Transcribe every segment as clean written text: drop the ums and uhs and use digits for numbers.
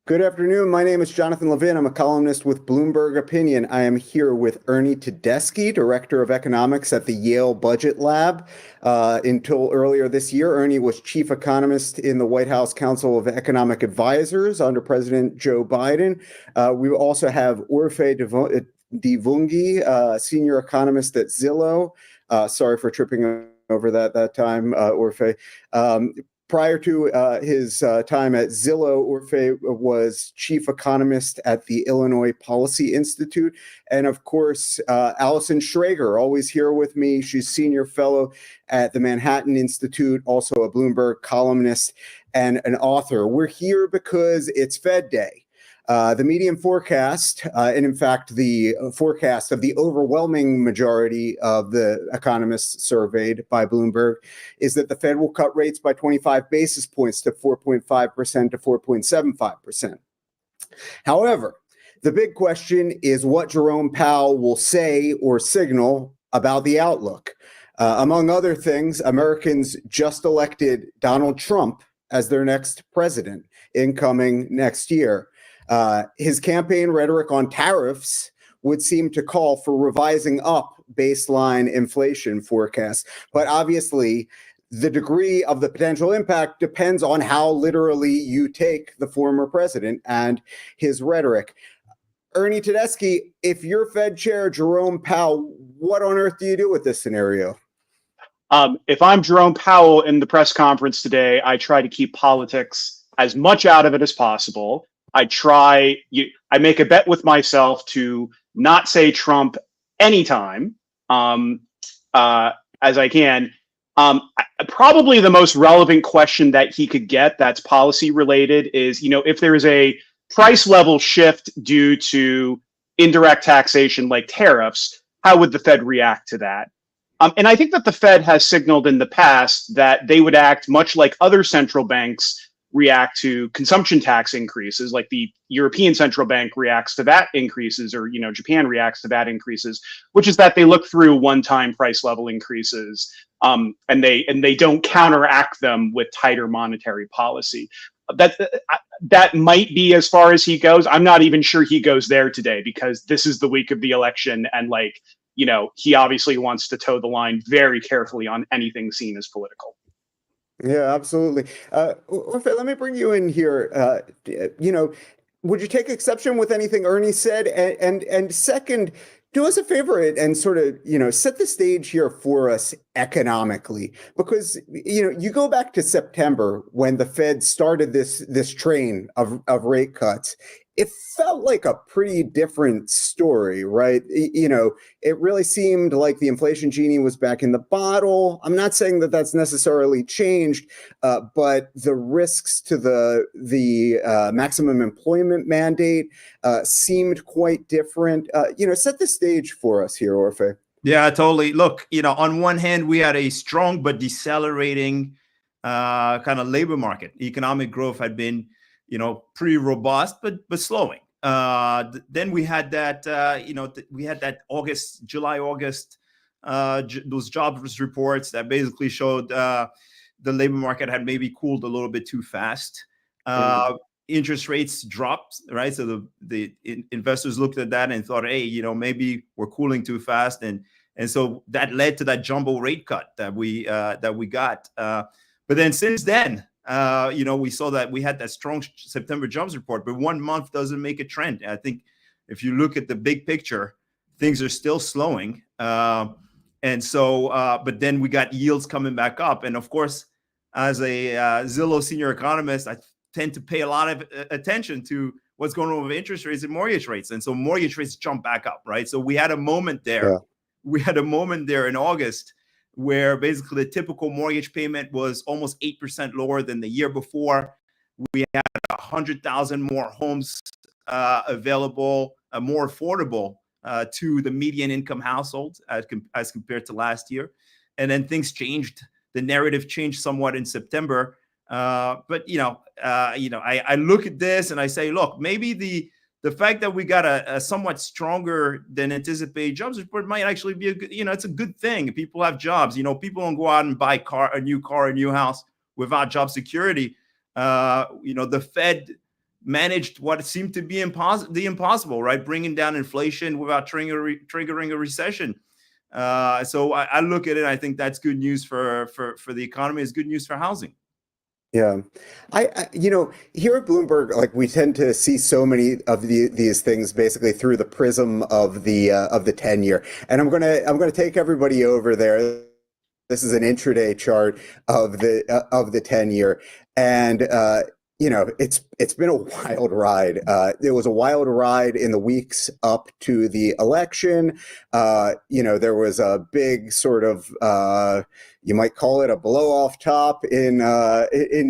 Good afternoon. My name is Jonathan Levin. I'm a columnist with Bloomberg Opinion. I am here with Ernie Tedeschi, Director of Economics at the Yale Budget Lab. Until earlier this year, Ernie was chief economist in the White House Council of Economic Advisors under President Joe Biden. We also have Orphe Divounguy, senior economist at Zillow. Sorry for tripping over that time, Orphe. Prior to his time at Zillow, Orphe was chief economist at the Illinois Policy Institute. And of course, Allison Schrager, always here with me. She's senior fellow at the Manhattan Institute, also a Bloomberg columnist and an author. We're here because it's Fed Day. The median forecast, and in fact, the forecast of the overwhelming majority of the economists surveyed by Bloomberg, is that the Fed will cut rates by 25 basis points to 4.5% to 4.75%. However, the big question is what Jerome Powell will say or signal about the outlook. Among other things, Americans just elected Donald Trump as their next president, incoming next year. His campaign rhetoric on tariffs would seem to call for revising up baseline inflation forecasts. But obviously, the degree of the potential impact depends on how literally you take the former president and his rhetoric. Ernie Tedeschi, if you're Fed Chair Jerome Powell, what on earth do you do with this scenario? If I'm Jerome Powell in the press conference today, I try to keep politics as much out of it as possible. I make a bet with myself to not say Trump anytime as I can. Probably the most relevant question that he could get that's policy related is, if there is a price level shift due to indirect taxation like tariffs, how would the Fed react to that? And I think that the Fed has signaled in the past that they would act much like other central banks react to consumption tax increases, like the European Central Bank reacts to VAT increases, or Japan reacts to VAT increases, which is that they look through one-time price level increases, and they don't counteract them with tighter monetary policy. That might be as far as he goes. I'm not even sure he goes there today, because this is the week of the election, and he obviously wants to toe the line very carefully on anything seen as political. Yeah, absolutely. Orphe, let me bring you in here. Would you take exception with anything Ernie said? And second, do us a favor and sort of, set the stage here for us economically, because, you go back to September when the Fed started this train of rate cuts. It felt like a pretty different story, right? It really seemed like the inflation genie was back in the bottle. I'm not saying that that's necessarily changed, but the risks to the maximum employment mandate seemed quite different. Set the stage for us here, Orphe. Yeah, totally. Look, on one hand, we had a strong but decelerating kind of labor market. Economic growth had been pretty robust, but slowing. Then we had that, we had that July, August, those jobs reports that basically showed the labor market had maybe cooled a little bit too fast. Interest rates dropped, right? So the investors looked at that and thought, hey, maybe we're cooling too fast, and so that led to that jumbo rate cut that we got. But then since then, we saw that we had that strong September jobs report, but 1 month doesn't make a trend. I think if you look at the big picture, things are still slowing. And so, but then we got yields coming back up. And of course, as a Zillow senior economist, I tend to pay a lot of attention to what's going on with interest rates and mortgage rates. And so mortgage rates jump back up, right? So we had a moment there. Yeah. We had a moment there in August where basically the typical mortgage payment was almost 8% lower than the year before. We had 100,000 more homes available, more affordable to the median income household as compared to last year. And then things changed. The narrative changed somewhat in September. But I look at this and I say, look, maybe the fact that we got a somewhat stronger than anticipated jobs report might actually be a good, it's a good thing. People have jobs. People don't go out and buy a new car, a new house without job security. the Fed managed what seemed to be the impossible, right? Bringing down inflation without triggering a recession. So I look at it. I think that's good news for the economy. It's good news for housing. Yeah, here at Bloomberg, like we tend to see so many of these things basically through the prism of the 10-year. And I'm gonna take everybody over there. This is an intraday chart of the 10-year, and it's been a wild ride. It was a wild ride in the weeks up to the election. There was a big sort of you might call it a blow off top in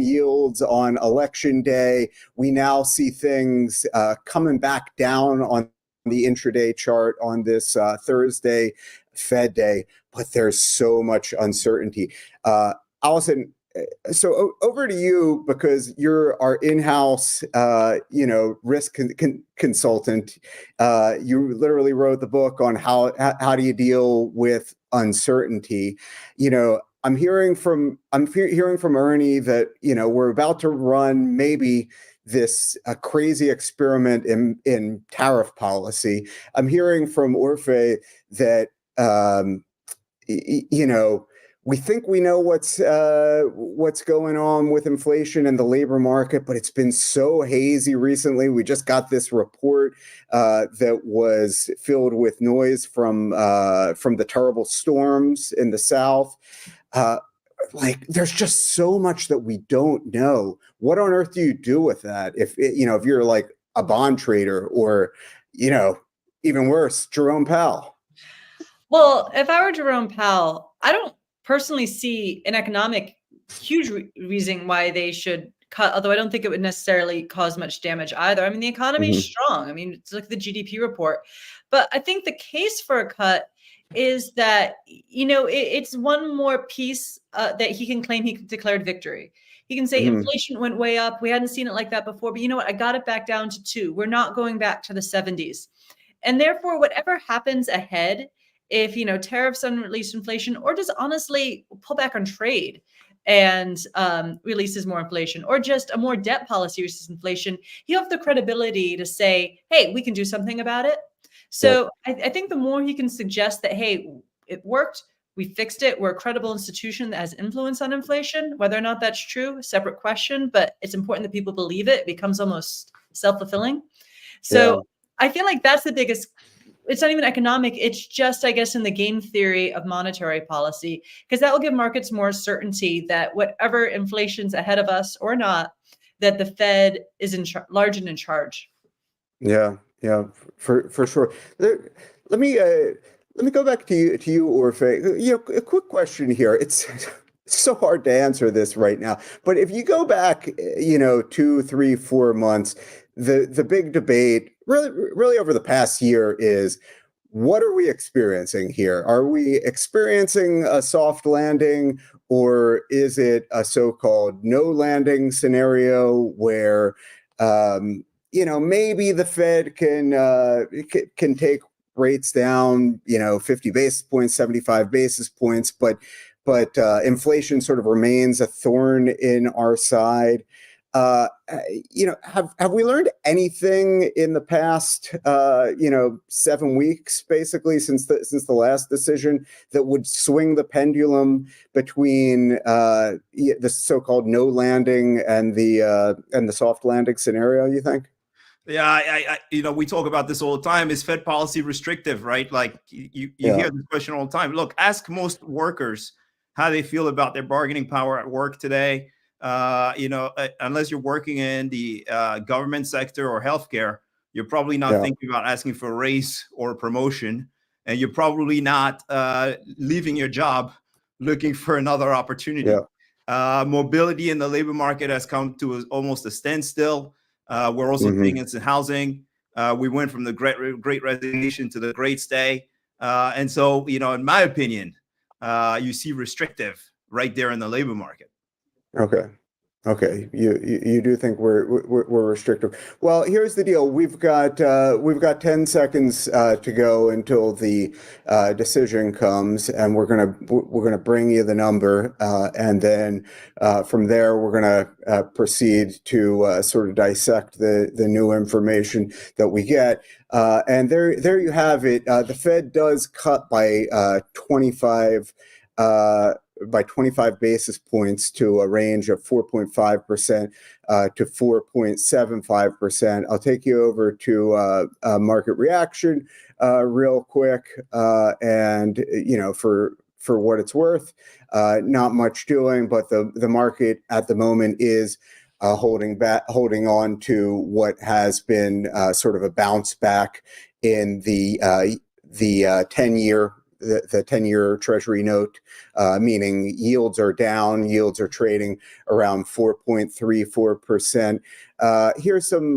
yields on election day. We now see things coming back down on the intraday chart on this Thursday, Fed day, but there's so much uncertainty. Allison, so over to you, because you're our in-house, risk consultant. You literally wrote the book on how do you deal with uncertainty. I'm hearing from Ernie that we're about to run maybe this crazy experiment in tariff policy. I'm hearing from Orfe that we think we know what's going on with inflation and the labor market, but it's been so hazy recently. We just got this report that was filled with noise from the terrible storms in the South. There's just so much that we don't know. What on earth do you do with that? If you're like a bond trader, or even worse, Jerome Powell? Well, if I were Jerome Powell, I don't personally see an economic huge reason why they should cut, although I don't think it would necessarily cause much damage either. I mean, the economy is strong. I mean, it's like the GDP report. But I think the case for a cut is that, it's one more piece that he can claim he declared victory. He can say inflation went way up. We hadn't seen it like that before. But you know what? I got it back down to 2. We're not going back to the 70s. And therefore, whatever happens ahead, if tariffs unrelease inflation, or just honestly pull back on trade and releases more inflation, or just a more debt policy releases inflation, you have the credibility to say, hey, we can do something about it. So I think the more he can suggest that, hey, it worked, we fixed it, we're a credible institution that has influence on inflation. Whether or not that's true, separate question, but it's important that people believe it. It becomes almost self-fulfilling. So I feel like that's the biggest. It's not even economic. It's just, I guess, in the game theory of monetary policy, because that will give markets more certainty that whatever inflation's ahead of us or not, that the Fed is large and in charge. Yeah, for sure. Let me go back to you, Orfe. A quick question here. It's so hard to answer this right now, but if you go back, 2, 3, 4 months, the big debate really over the past year is, what are we experiencing here? Are we experiencing a soft landing, or is it a so-called no landing scenario where maybe the Fed can take rates down 50 basis points, 75 basis points, but inflation sort of remains a thorn in our side? Have we learned anything in the past 7 weeks, basically, since the last decision, that would swing the pendulum between the so-called no landing and the soft landing scenario, you think? Yeah, we talk about this all the time. Is Fed policy restrictive, right? Like you hear this question all the time. Look, ask most workers how they feel about their bargaining power at work today. Unless you're working in the government sector or healthcare, you're probably not thinking about asking for a raise or a promotion, and you're probably not leaving your job looking for another opportunity. Mobility in the labor market has come to almost a standstill. We're also seeing it in housing. We went from the great resignation to the great stay. And so, in my opinion, you see restrictive right there in the labor market. Okay. Okay, you do think we're restrictive. Well, here's the deal. We've got 10 seconds to go until the decision comes, and we're gonna bring you the number, and then from there we're gonna proceed to sort of dissect the new information that we get. And there you have it. The Fed does cut by 25 basis points to a range of 4.5% to 4.75%. I'll take you over to market reaction real quick, and for what it's worth, not much doing, but the market at the moment is holding on to what has been sort of a bounce back in the 10-year. The 10-year Treasury note, meaning yields are down, yields are trading around 4.34%. Here's some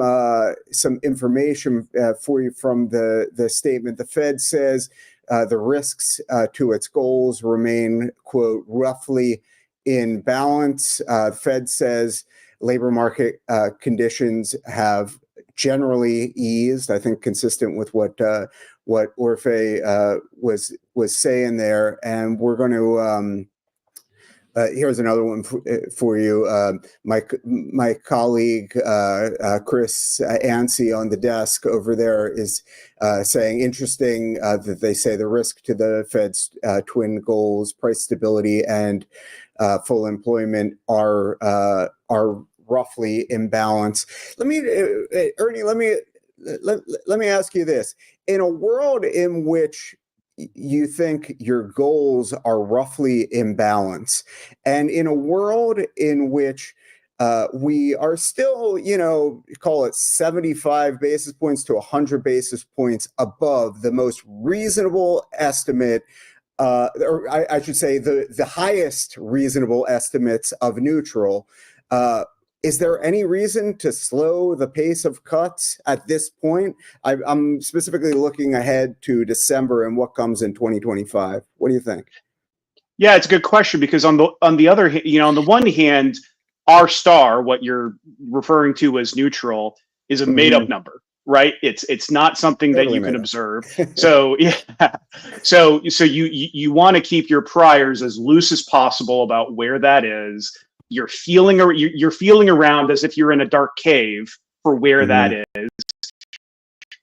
information for you from the statement. The Fed says the risks to its goals remain, quote, roughly in balance. The Fed says labor market conditions have generally eased, I think consistent with what Orfe was saying there. And we're going to here's another one for you. My colleague Chris Ansey on the desk over there is saying interesting that they say the risk to the Fed's twin goals, price stability and full employment, are roughly in balance. Ernie, let me ask you this. In a world in which you think your goals are roughly in balance, and in a world in which we are still, call it 75 basis points to 100 basis points above the most reasonable estimate, or I should say the highest reasonable estimates of neutral, is there any reason to slow the pace of cuts at this point? I'm specifically looking ahead to December and what comes in 2025. What do you think? Yeah, it's a good question, because on the other hand, on the one hand, R star, what you're referring to as neutral, is a made up number, right? It's not something totally that you can observe. So yeah, so you want to keep your priors as loose as possible about where that is. You're feeling around as if you're in a dark cave for where that is,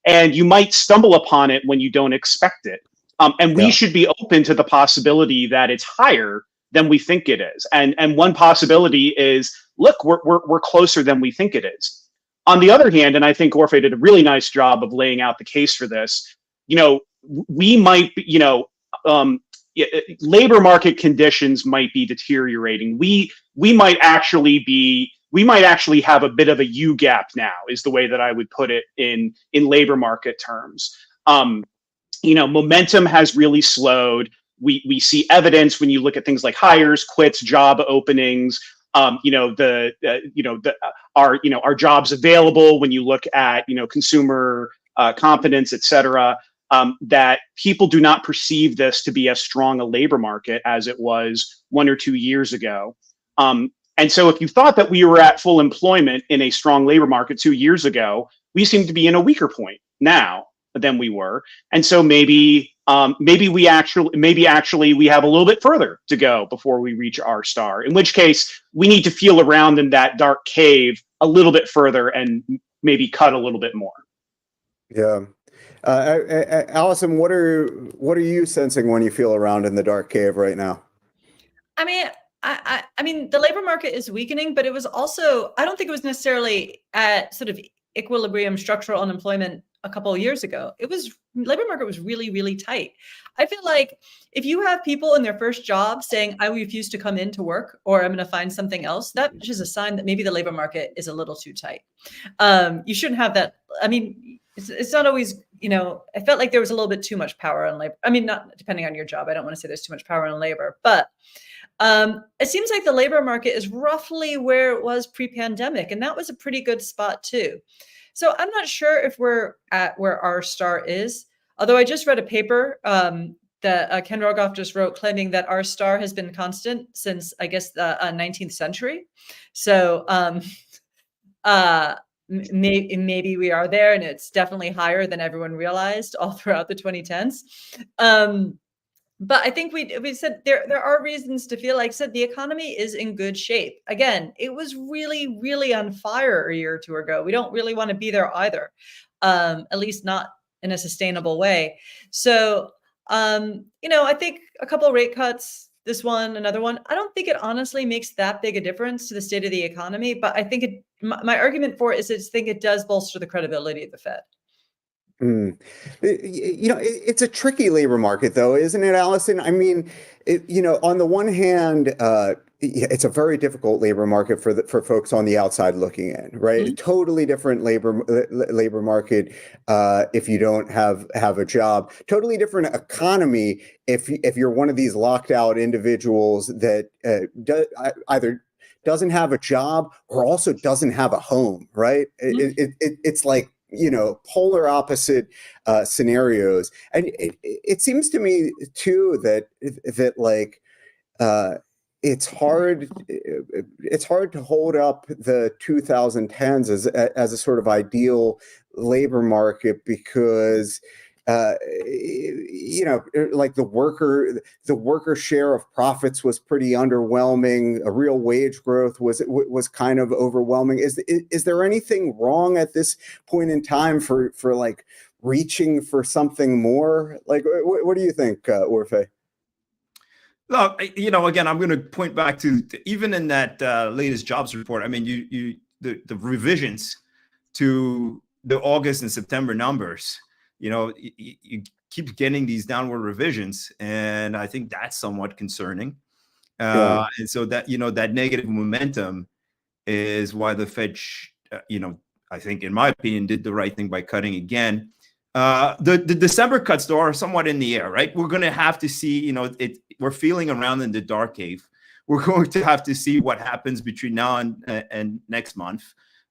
and you might stumble upon it when you don't expect it. And we should be open to the possibility that it's higher than we think it is. And one possibility is, look, we're closer than we think it is. On the other hand, and I think Orfe did a really nice job of laying out the case for this, we might, labor market conditions might be deteriorating. We might actually have a bit of a U gap now, is the way that I would put it in labor market terms. Momentum has really slowed. We see evidence when you look at things like hires, quits, job openings. Our jobs available. When you look at consumer confidence, et cetera. That people do not perceive this to be as strong a labor market as it was 1 or 2 years ago. And so if you thought that we were at full employment in a strong labor market 2 years ago, we seem to be in a weaker point now than we were. And so maybe we actually we have a little bit further to go before we reach R star, in which case we need to feel around in that dark cave a little bit further and maybe cut a little bit more. Yeah. Allison, what are you sensing when you feel around in the dark cave right now? I mean, the labor market is weakening, but it was also, I don't think it was necessarily at sort of equilibrium structural unemployment a couple of years ago. Labor market was really, really tight. I feel like if you have people in their first job saying, I refuse to come into work, or I'm going to find something else, that is a sign that maybe the labor market is a little too tight. You shouldn't have that. I mean, it's not always, I felt like there was a little bit too much power on labor. I mean, not depending on your job. I don't want to say there's too much power on labor, but it seems like the labor market is roughly where it was pre-pandemic. And that was a pretty good spot too. So I'm not sure if we're at where R star is, although I just read a paper that Ken Rogoff just wrote, claiming that our star has been constant since, I guess, the 19th century. So maybe we are there, and it's definitely higher than everyone realized all throughout the 2010s. But I think we said there are reasons to feel like said the economy is in good shape. Again, it was really, really on fire a year or two ago. We don't really want to be there either, at least not in a sustainable way. So, I think a couple of rate cuts, this one, another one, I don't think it honestly makes that big a difference to the state of the economy. But I think my argument for it is I think it does bolster the credibility of the Fed. It's a tricky labor market, though, isn't it, Allison? I mean, on the one hand, it's a very difficult labor market for folks on the outside looking in, right? Mm-hmm. A totally different labor market if you don't have a job. Totally different economy if you're one of these locked out individuals that either doesn't have a job or also doesn't have a home, right? Mm-hmm. It's like polar opposite scenarios, and it seems to me too that like it's hard to hold up the 2010s as a sort of ideal labor market because like the worker share of profits was pretty underwhelming. A real wage growth was kind of overwhelming. Is there anything wrong at this point in time for like reaching for something more? Like, what do you think, Orfe? Look, again, I'm going to point back to even in that latest jobs report. I mean, the revisions to the August and September numbers. You keep getting these downward revisions, and I think that's somewhat concerning. And so that that negative momentum is why the Fed, I think, in my opinion, did the right thing by cutting again. The December cuts, though, are somewhat in the air, right? We're going to have to see. We're feeling around in the dark cave. We're going to have to see what happens between now and next month.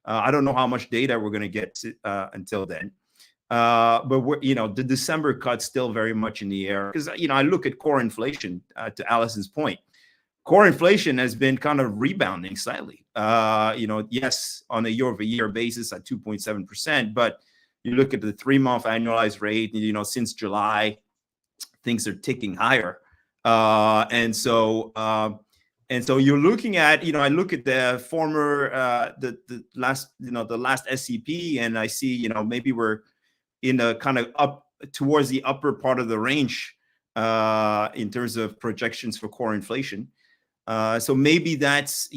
I don't know how much data we're going to get until then. But the December cut's still very much in the air because I look at core inflation. To Allison's point, core inflation has been kind of rebounding slightly. Yes, on a year-over-year basis at 2.7%, but you look at the 3-month annualized rate. Since July, things are ticking higher, and so you're looking at I look at the former the last SCP, and I see maybe we're in a kind of up towards the upper part of the range in terms of projections for core inflation. So maybe that's,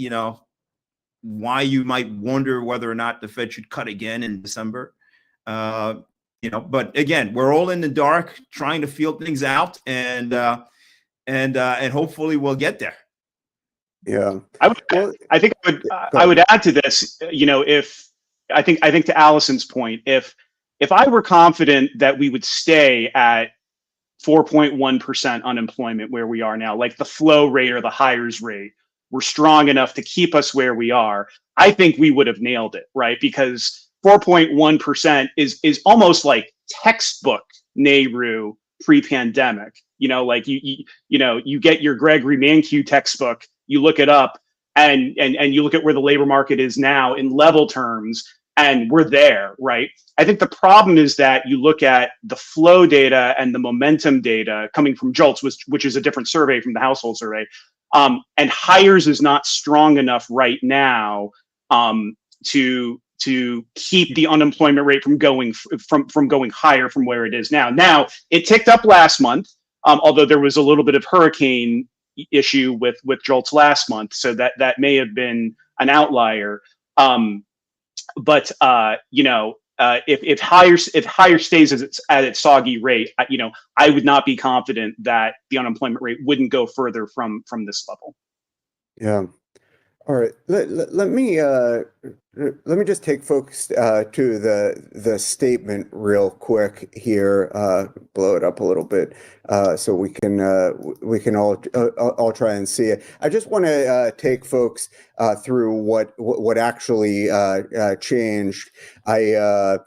why you might wonder whether or not the Fed should cut again in December. But again, we're all in the dark trying to feel things out, and hopefully we'll get there. Yeah. I would add to this, if I think to Allison's point, if I were confident that we would stay at 4.1% unemployment where we are now, like the flow rate or the hires rate were strong enough to keep us where we are, I think we would have nailed it, right? Because 4.1% is almost like textbook NAIRU pre-pandemic. Like you get your Gregory Mankiw textbook, you look it up, and you look at where the labor market is now in level terms, and we're there, right? I think the problem is that you look at the flow data and the momentum data coming from JOLTS, which is a different survey from the household survey, and hires is not strong enough right now to keep the unemployment rate from going higher from where it is now. Now it ticked up last month, although there was a little bit of hurricane issue with JOLTS last month, so that may have been an outlier. But if higher stays at its soggy rate, I would not be confident that the unemployment rate wouldn't go further from this level. Yeah. All right. Let me Let me just take folks to the statement real quick here. Blow it up a little bit so we can all try and see it. I just want to take folks through what actually changed. As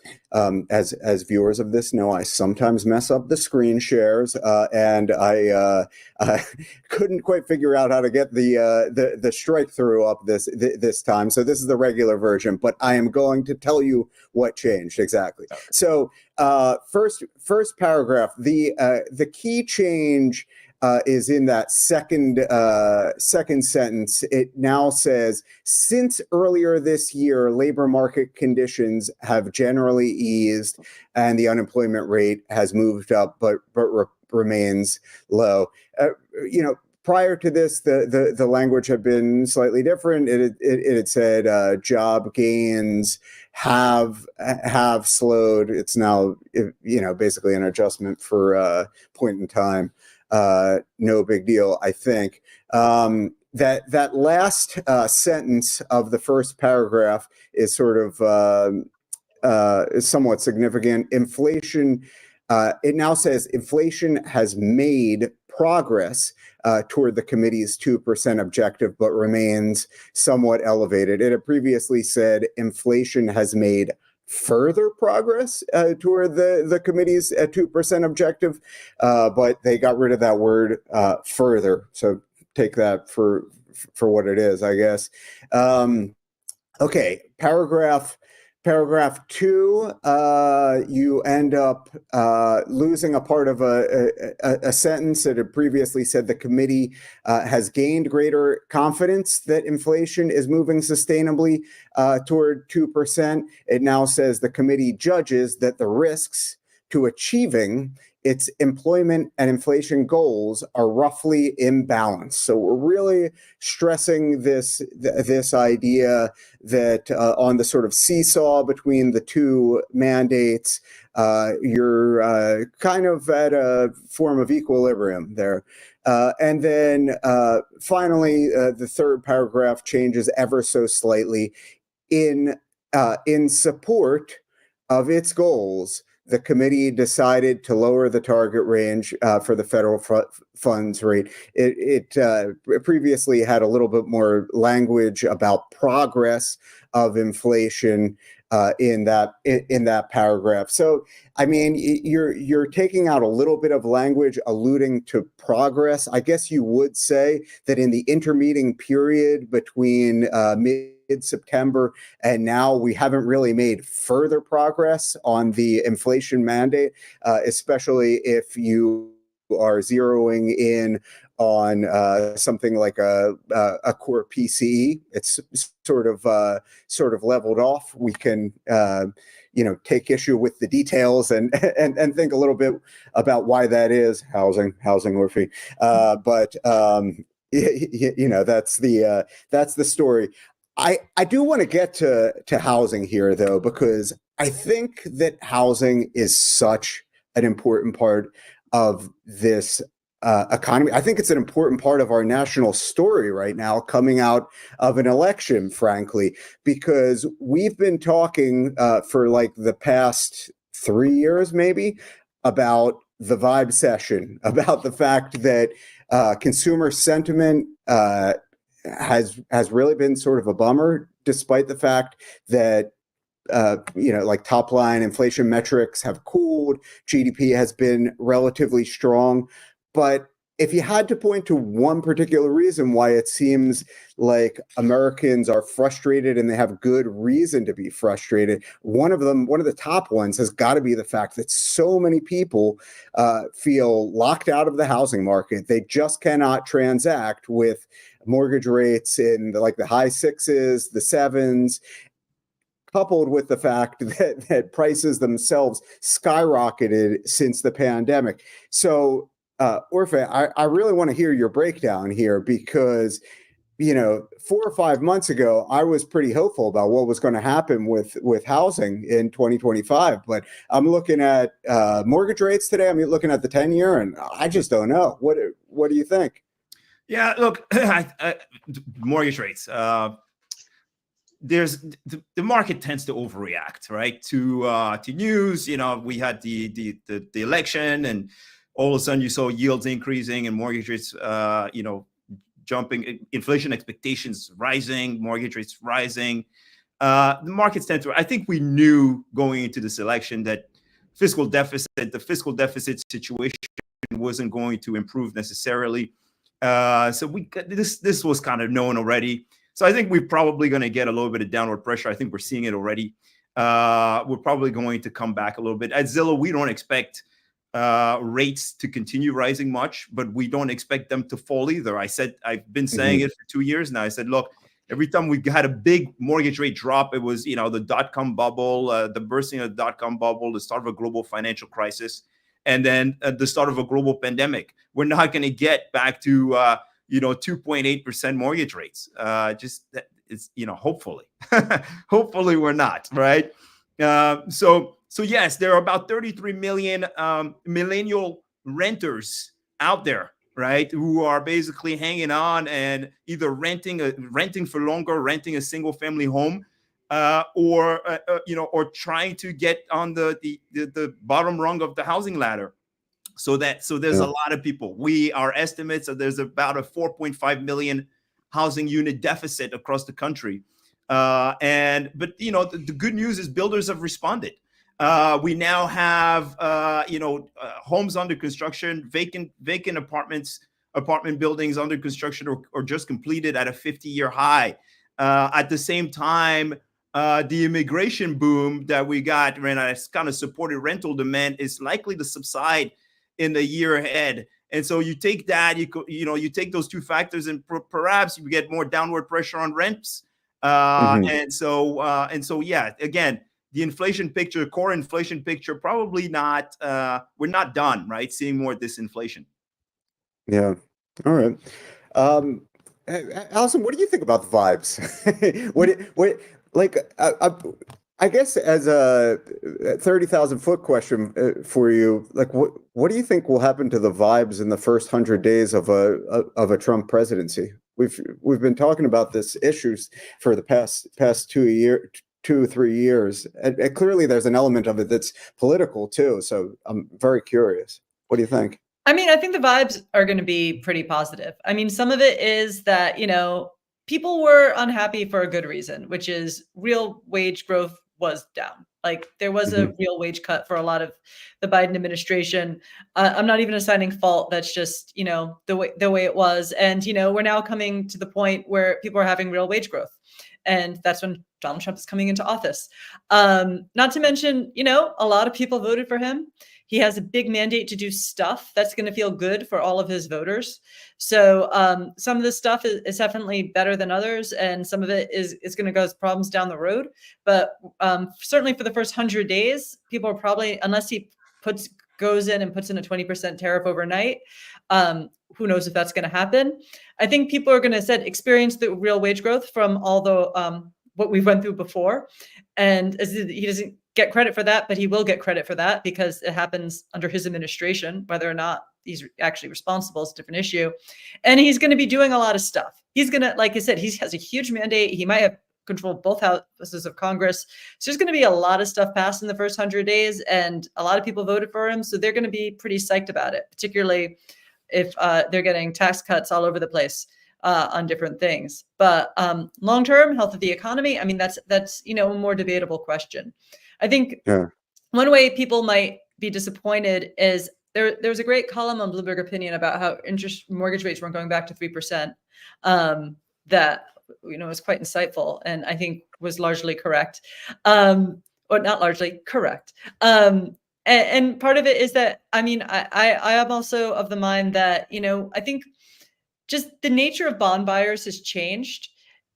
viewers of this know, I sometimes mess up the screen shares, and I couldn't quite figure out how to get the strike through up this time. So this is the regular version, but I am going to tell you what changed exactly. So first paragraph, the key change is in that second sentence. It now says, since earlier this year, labor market conditions have generally eased and the unemployment rate has moved up, but remains low. Prior to this, the language had been slightly different. It had said job gains have slowed. It's now basically an adjustment for point in time. No big deal, I think. That last sentence of the first paragraph is sort of is somewhat significant. Inflation. It now says inflation has made progress toward the committee's 2% objective, but remains somewhat elevated. It had previously said inflation has made further progress toward the committee's 2% objective, but they got rid of that word further. So take that for what it is, I guess. Okay, paragraph 2, you end up losing a part of a sentence that had previously said the committee has gained greater confidence that inflation is moving sustainably toward 2%. It now says the committee judges that the risks to achieving its employment and inflation goals are roughly in balance. So we're really stressing this idea that on the sort of seesaw between the two mandates, you're kind of at a form of equilibrium there. And then finally, the third paragraph changes ever so slightly. In support of its goals, the committee decided to lower the target range for the federal funds rate. It previously had a little bit more language about progress of inflation in that paragraph. So, I mean, you're taking out a little bit of language alluding to progress. I guess you would say that in the intermeeting period between mid-September and now, we haven't really made further progress on the inflation mandate, especially if you are zeroing in on something like a core PCE. It's sort of leveled off. We can take issue with the details and think a little bit about why that is. Housing Orphe, but that's the story. I do want to get to housing here, though, because I think that housing is such an important part of this economy. I think it's an important part of our national story right now, coming out of an election, frankly, because we've been talking for like the past 3 years, maybe, about the vibe session, about the fact that consumer sentiment has really been sort of a bummer, despite the fact that like top line inflation metrics have cooled, GDP has been relatively strong. But if you had to point to one particular reason why it seems like Americans are frustrated, and they have good reason to be frustrated, one of the top ones has got to be the fact that so many people feel locked out of the housing market. They just cannot transact with mortgage rates in the high 6s, the 7s, coupled with the fact that prices themselves skyrocketed since the pandemic. So, Orphe, I really want to hear your breakdown here, because 4 or 5 months ago, I was pretty hopeful about what was going to happen with housing in 2025. But I'm looking at mortgage rates today. I'm looking at the 10-year, and I just don't know. What do you think? Yeah, look, mortgage rates. the market tends to overreact, right? To news. We had the election, and all of a sudden you saw yields increasing and mortgage rates, jumping, inflation expectations rising, mortgage rates rising. The markets tend to. I think we knew going into this election that the fiscal deficit situation wasn't going to improve necessarily. So this was kind of known already. So I think we're probably going to get a little bit of downward pressure. I think we're seeing it already. We're probably going to come back a little bit. At Zillow, we don't expect rates to continue rising much, but we don't expect them to fall either. I've been saying it for 2 years now. I said, look, every time we had a big mortgage rate drop, it was, the dot-com bubble, the bursting of the dot-com bubble, the start of a global financial crisis, and then the start of a global pandemic. We're not going to get back to 2.8% mortgage rates. Hopefully, hopefully we're not, right? So yes, there are about 33 million millennial renters out there, right, who are basically hanging on and either renting for longer, renting a single family home, or trying to get on the bottom rung of the housing ladder. So there's a lot of people. Our estimates are there's about a 4.5 million housing unit deficit across the country. But the good news is builders have responded. We now have homes under construction, vacant apartment buildings under construction or just completed at a 50-year high. At the same time, the immigration boom that we got, it's kind of supported rental demand, is likely to subside in the year ahead. And so you take that, you take those two factors, and perhaps you get more downward pressure on rents. And so yeah, again, the inflation picture, core inflation picture, probably not. We're not done, right? Seeing more disinflation. Yeah. All right. Allison, what do you think about the vibes? I guess as a 30,000-foot question for you, what do you think will happen to the vibes in the first 100 days of a Trump presidency? We've been talking about this issues for the past 2 or 3 years, and clearly there's an element of it that's political too. So I'm very curious. What do you think? I mean, I think the vibes are going to be pretty positive. I mean, some of it is that, people were unhappy for a good reason, which is real wage growth was down. Like there was a real wage cut for a lot of the Biden administration. I'm not even assigning fault. That's just, the way it was. And, we're now coming to the point where people are having real wage growth. And that's when Donald Trump is coming into office. Not to mention, a lot of people voted for him. He has a big mandate to do stuff that's going to feel good for all of his voters. So some of this stuff is definitely better than others, and some of it is going to cause problems down the road. But certainly for the first 100 days, people are probably, unless he goes in and puts in a 20% tariff overnight, who knows if that's going to happen. I think people are going to experience the real wage growth from all the what we went through before, and he doesn't get credit for that, but he will get credit for that because it happens under his administration. Whether or not he's actually responsible is a different issue. And he's going to be doing a lot of stuff. He's going to, like I said, he has a huge mandate. He might have control both houses of Congress. So there's going to be a lot of stuff passed in the first 100 days, and a lot of people voted for him. So they're going to be pretty psyched about it, particularly if they're getting tax cuts all over the place on different things. But long-term health of the economy, I mean, that's a more debatable question. I think one way people might be disappointed is there was a great column on Bloomberg Opinion about how mortgage rates weren't going back to 3%. That was quite insightful, and I think was largely correct, or not largely correct. And part of it is that, I mean, I am also of the mind that, I think just the nature of bond buyers has changed.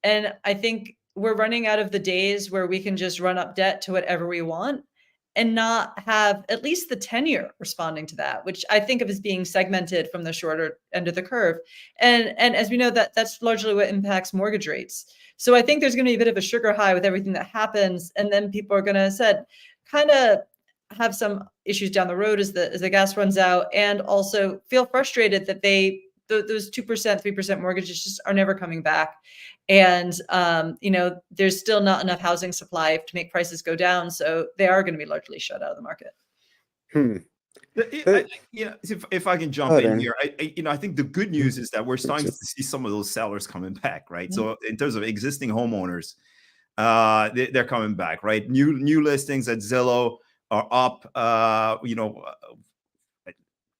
And I think we're running out of the days where we can just run up debt to whatever we want and not have at least the 10-year responding to that, which I think of as being segmented from the shorter end of the curve. And as we know, that's largely what impacts mortgage rates. So I think there's going to be a bit of a sugar high with everything that happens. And then people are going to kind of have some issues down the road as the gas runs out, and also feel frustrated that they those 2%, 3% mortgages just are never coming back. And, there's still not enough housing supply to make prices go down. So they are going to be largely shut out of the market. If I can jump in here, I think the good news is that we're starting to see some of those sellers coming back, right? So in terms of existing homeowners, they're coming back, right? New listings at Zillow are up. I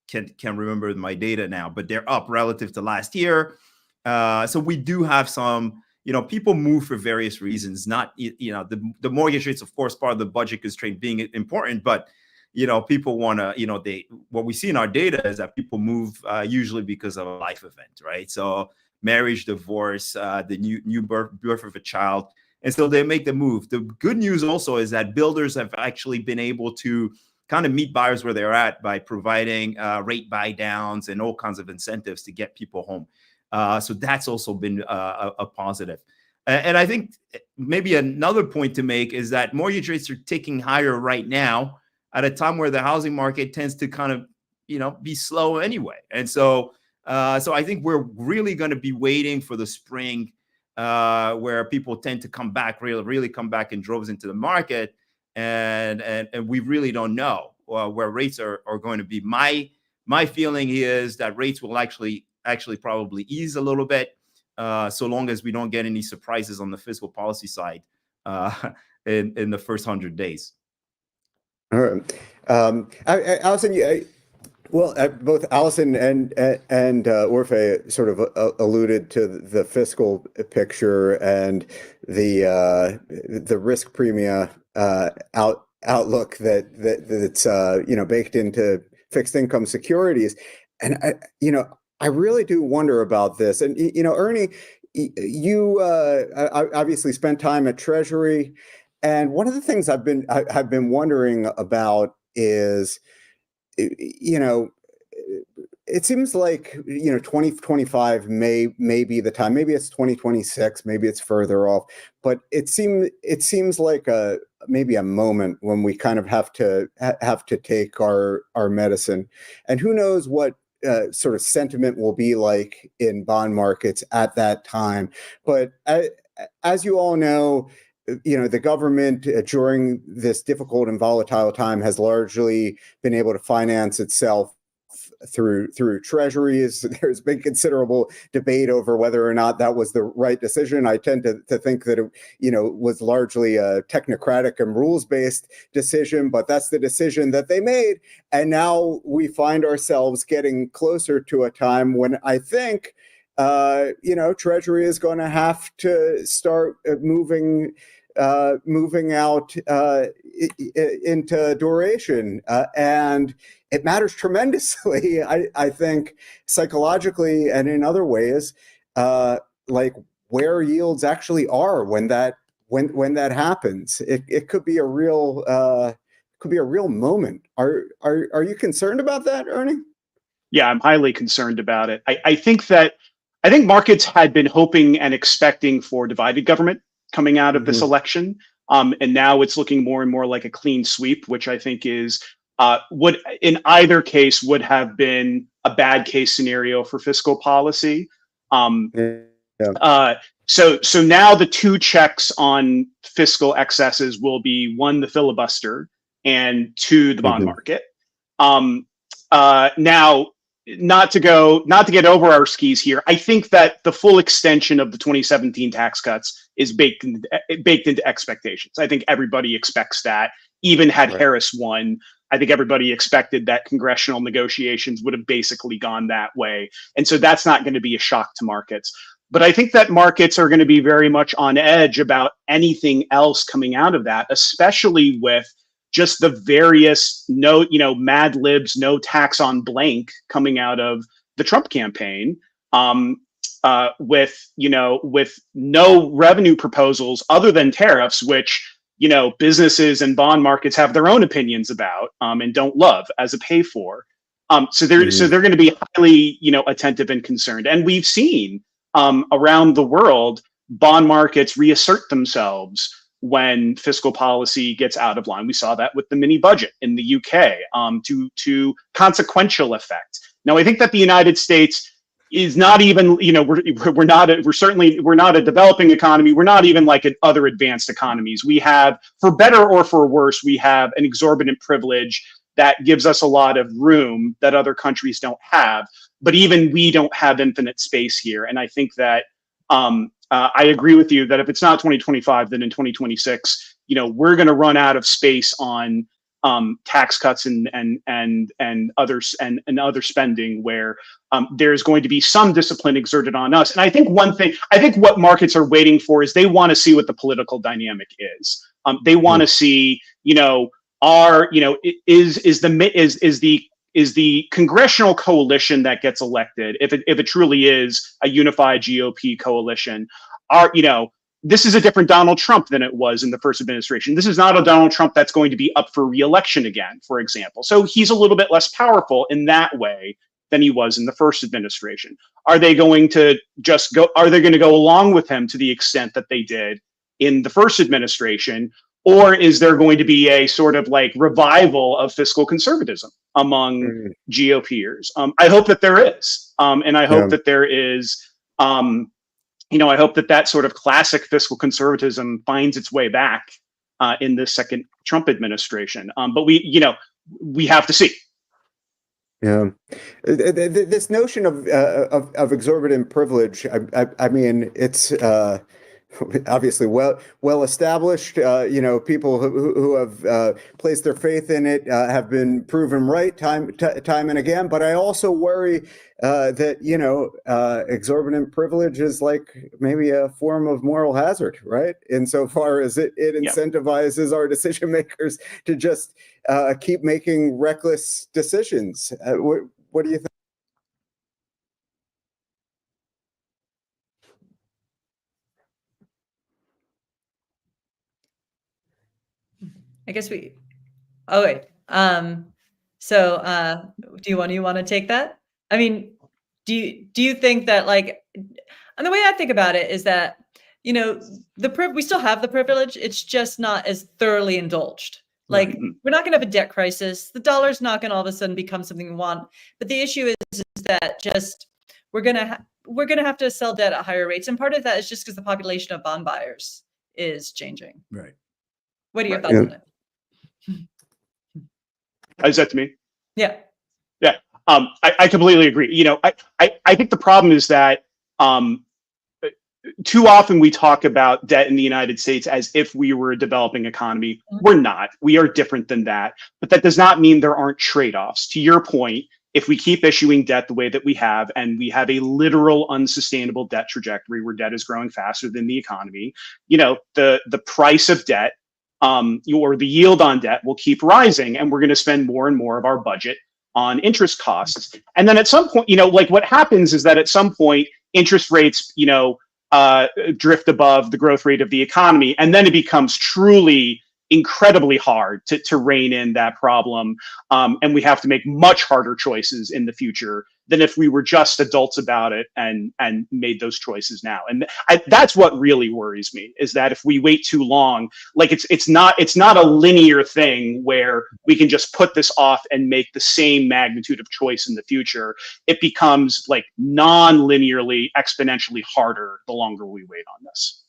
can't remember my data now, but they're up relative to last year. So we do have some, people move for various reasons. Not, the mortgage rates, of course, part of the budget constraint being important, but people want to, what we see in our data is that people move usually because of a life event, right? So marriage, divorce, the new birth of a child. And so they make the move. The good news also is that builders have actually been able to kind of meet buyers where they're at by providing rate buy downs and all kinds of incentives to get people home. So that's also been a positive. And I think maybe another point to make is that mortgage rates are ticking higher right now at a time where the housing market tends to kind of, be slow anyway. And so I think we're really going to be waiting for the spring where people tend to come back, really come back in droves into the market. And we really don't know where rates are going to be. My feeling is that rates will actually probably ease a little bit, so long as we don't get any surprises on the fiscal policy side in the first 100 days. All right, Allison. Both Allison and Orphe sort of alluded to the fiscal picture and the risk premia outlook that's baked into fixed income securities, and I really do wonder about this. And Ernie, you obviously spent time at Treasury, and one of the things I've been wondering about is, it seems like 2025 may be the time. Maybe it's 2026. Maybe it's further off. But it seems like maybe a moment when we kind of have to take our medicine, and who knows what sort of sentiment will be like in bond markets at that time. But as you all know, the government during this difficult and volatile time has largely been able to finance itself through treasuries. There's been considerable debate over whether or not that was the right decision. I tend to think that it was largely a technocratic and rules-based decision, but that's the decision that they made. And now we find ourselves getting closer to a time when I think Treasury is going to have to start moving out into duration, and it matters tremendously. I think psychologically and in other ways, like where yields actually are when that happens. It could be a real moment. Are you concerned about that, Ernie? Yeah, I'm highly concerned about it. I think markets had been hoping and expecting for divided government coming out of this election. And now it's looking more and more like a clean sweep, which I think is would in either case would have been a bad case scenario for fiscal policy. So now the two checks on fiscal excesses will be, one, the filibuster, and two, the bond market. Now, not to get over our skis here, I think that the full extension of the 2017 tax cuts is baked into expectations. I think everybody expects that. Even had Harris won, I think everybody expected that congressional negotiations would have basically gone that way. And so that's not going to be a shock to markets. But I think that markets are going to be very much on edge about anything else coming out of that, especially with just the various Mad Libs, no tax on blank coming out of the Trump campaign, with no revenue proposals other than tariffs, which businesses and bond markets have their own opinions about and don't love as a pay for. So they're going to be highly attentive and concerned. And we've seen around the world bond markets reassert themselves when fiscal policy gets out of line. We saw that with the mini budget in the UK to consequential effect. Now, I think that the United States is not even, we're not a developing economy. We're not even like in other advanced economies. We have, for better or for worse, we have an exorbitant privilege that gives us a lot of room that other countries don't have. But even we don't have infinite space here. And I think that I agree with you that if it's not 2025, then in 2026, we're going to run out of space on tax cuts and others and other spending where there's going to be some discipline exerted on us. And I think what markets are waiting for is they want to see what the political dynamic is. They want to see, is the congressional coalition that gets elected, if it truly is a unified GOP coalition, this is a different Donald Trump than it was in the first administration. This is not a Donald Trump that's going to be up for re-election again, for example. So he's a little bit less powerful in that way than he was in the first administration. Are they going to go along with him to the extent that they did in the first administration? Or is there going to be a sort of like revival of fiscal conservatism among GOPers? I hope that there is. And I hope that there is, I hope that sort of classic fiscal conservatism finds its way back in the second Trump administration. But we have to see. Yeah, this notion of exorbitant privilege. I mean, it's obviously well established. People who have placed their faith in it have been proven right time and again. But I also worry that exorbitant privilege is like maybe a form of moral hazard, right? Insofar as it incentivizes our decision makers to just keep making reckless decisions. What do you think? I guess we. Oh wait. So, do you want to take that? I mean, do you think that and the way I think about it is that we still have the privilege. It's just not as thoroughly indulged. We're not going to have a debt crisis. The dollar's not going to all of a sudden become something we want. But the issue is that just we're gonna have to sell debt at higher rates, and part of that is just because the population of bond buyers is changing. Right. What are your thoughts on it? Is that to me? Yeah. Yeah. I completely agree. I think the problem is that too often we talk about debt in the United States as if we were a developing economy. We're not. We are different than that. But that does not mean there aren't trade-offs. To your point, if we keep issuing debt the way that we have, and we have a literal unsustainable debt trajectory where debt is growing faster than the economy, the price of debt or the yield on debt will keep rising, and we're going to spend more and more of our budget on interest costs. And then at some point, what happens is that at some point interest rates, drift above the growth rate of the economy, and then it becomes truly incredibly hard to rein in that problem. And we have to make much harder choices in the future than if we were just adults about it and made those choices now. And that's what really worries me, is that if we wait too long, it's not a linear thing where we can just put this off and make the same magnitude of choice in the future. It becomes non-linearly, exponentially harder the longer we wait on this.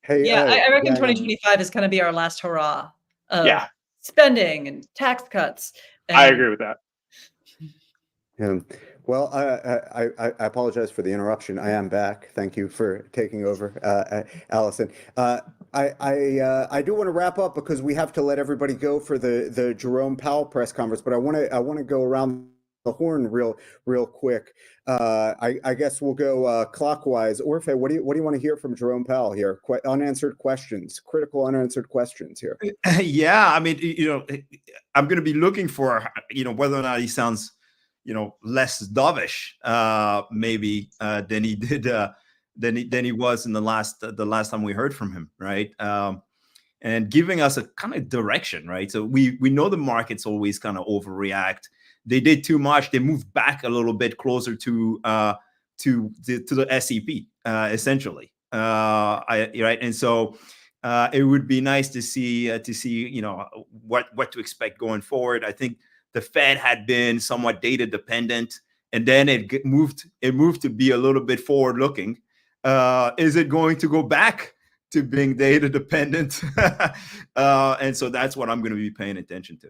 Hey, I reckon 2025 is going to be our last hurrah of spending and tax cuts. I agree with that. Yeah. Well, I apologize for the interruption. I am back. Thank you for taking over, Allison. I do want to wrap up because we have to let everybody go for the Jerome Powell press conference, but I want to go around the horn real quick. I guess we'll go clockwise. Orfe, what do you want to hear from Jerome Powell here? Unanswered questions, critical unanswered questions here. Yeah, I mean, I'm going to be looking for whether or not he sounds less dovish maybe than he did than he was in the last time we heard from him, right? And giving us a kind of direction, right? So we know the markets always kind of overreact. They did too much. They moved back a little bit closer to the SEP, essentially. Right, and so it would be nice to see what to expect going forward. I think the Fed had been somewhat data dependent and then it moved to be a little bit forward looking. Is it going to go back to being data dependent? And so that's what I'm going to be paying attention to.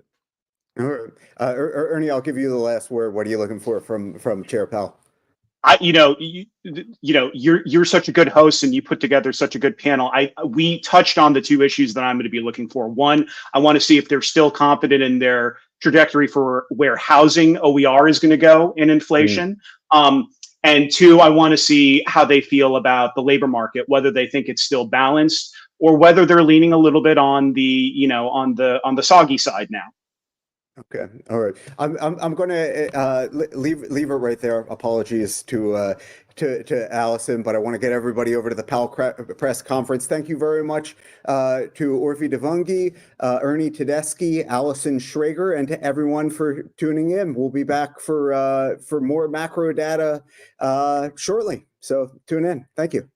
All right. Ernie, I'll give you the last word. What are you looking for from Chair Powell? You're such a good host, and you put together such a good panel. We touched on the two issues that I'm going to be looking for. One, I want to see if they're still confident in their trajectory for where housing OER is going to go in inflation. And two, I want to see how they feel about the labor market, whether they think it's still balanced or whether they're leaning a little bit on the on the soggy side now. Okay. All right. I'm going to leave it right there. Apologies to Allison, but I want to get everybody over to the Powell press conference. Thank you very much to Orphy Devungi, Ernie Tedeschi, Allison Schrager, and to everyone for tuning in. We'll be back for more macro data shortly. So tune in. Thank you.